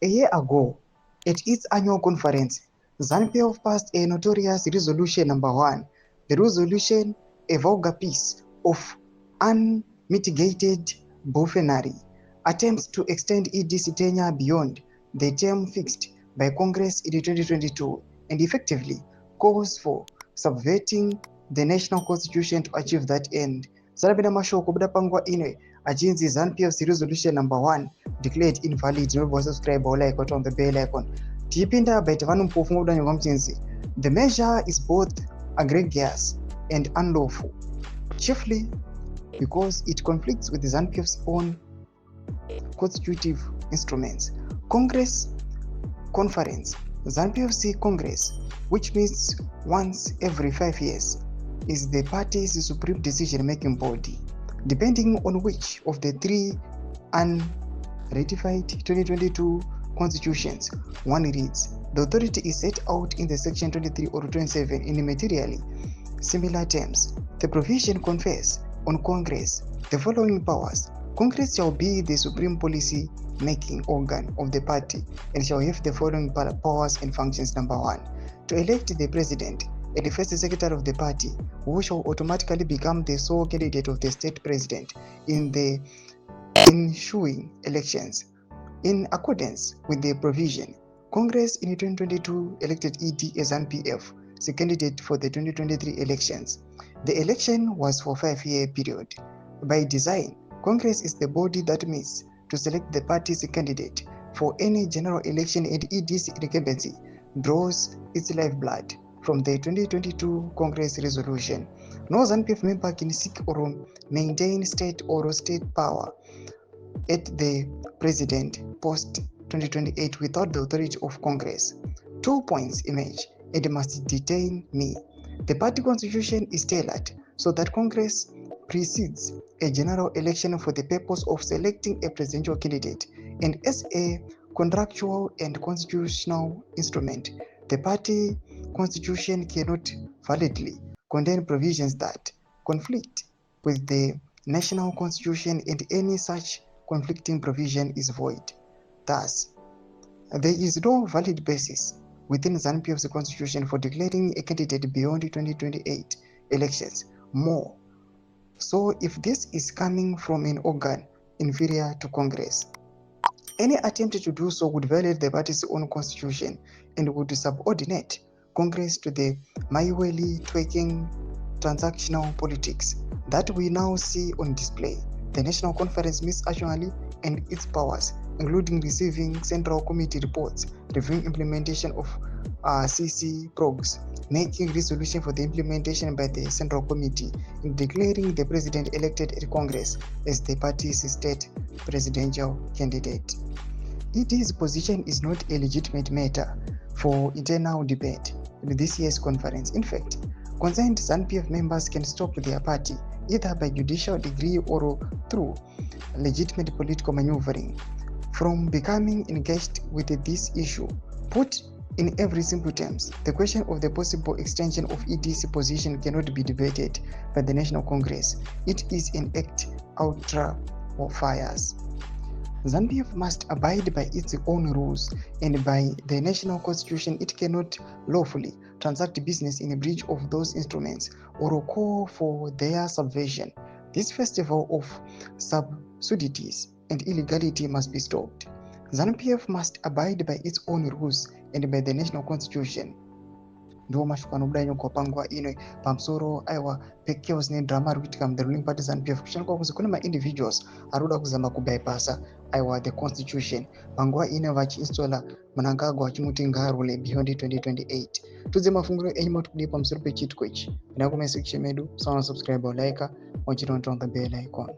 A year ago, at its annual conference, ZANU-PF passed a notorious resolution number 1, the resolution a vulgar piece of unmitigated buffoonery, attempts to extend EDC tenure beyond the term fixed by Congress in 2022 and effectively calls for subverting the national constitution to achieve that end. Zarabina mashoko buda pangwa ine achinzi ZANU-PF's resolution number 1 declared invalid. Remember, subscribe or like on the bell icon. Tipinda by Tavanu Pofuda Nyomchinzi. The measure is both egregious and unlawful, chiefly because it conflicts with the ZANU-PF's own constitutive instruments. Congress Conference. ZANU-PF Congress, which meets once every 5 years, is the party's supreme decision-making body, depending on which of the three unratified 2022 constitutions one reads. The authority is set out in the section 23 or 27 in materially similar terms. The provision confers on Congress the following powers. Congress shall be the supreme policy making organ of the party and shall have the following powers and functions. Number 1, to elect the president and the first secretary of the party, who shall automatically become the sole candidate of the state president in the ensuing elections. In accordance with the provision, Congress in 2022 elected ED as ZANU-PF as a candidate for the 2023 elections. The election was for a 5-year period. By design, Congress is the body that meets to select the party's candidate for any general election, and ED's incumbency draws its lifeblood from the 2022 Congress resolution. No ZANU-PF member can seek or maintain state or state power at the president post 2028 without the authority of Congress. 2 points emerge and must detain me. The party constitution is tailored so that Congress precedes a general election for the purpose of selecting a presidential candidate, and as a contractual and constitutional instrument, the party constitution cannot validly contain provisions that conflict with the national constitution, and any such conflicting provision is void. Thus, there is no valid basis within ZANU-PF's constitution for declaring a candidate beyond 2028 elections. More so, if this is coming from an organ inferior to Congress, any attempt to do so would violate the party's own constitution and would subordinate Congress to the mildly tweaking transactional politics that we now see on display. The National Conference meets annually, and its powers, including receiving Central Committee reports, reviewing implementation of CC progs, making resolution for the implementation by the Central Committee, and declaring the president elected at Congress as the party's state presidential candidate. ED's position is not a legitimate matter for internal debate in this year's conference. In fact, concerned ZANU-PF members can stop their party either by judicial decree or through legitimate political maneuvering from becoming engaged with this issue. Put in every simple terms, the question of the possible extension of ED's position cannot be debated by the National Congress. It is an act outre fires. ZANU-PF must abide by its own rules, and by the national constitution it cannot lawfully transact business in a breach of those instruments or call for their subversion. This festival of subsidies and illegality must be stopped. ZANU-PF must abide by its own rules and by the national constitution. Ndo mashukano budanyo kwa pangwa ino pamsoro aiwa pekeos ne drama ruitika the ruling party ZANU-PF kushanuka kuzi kuna ma individuals aruda kuzama kubypassa aiwa the constitution pangwa ino vachiinstola mnangagwa chimuti ngarule beyond 2028 tuze mafunguro enyima tukudi pamsoro pe chitko ichi inakomesa kichemedu sawana subscribe or like on the bell icon.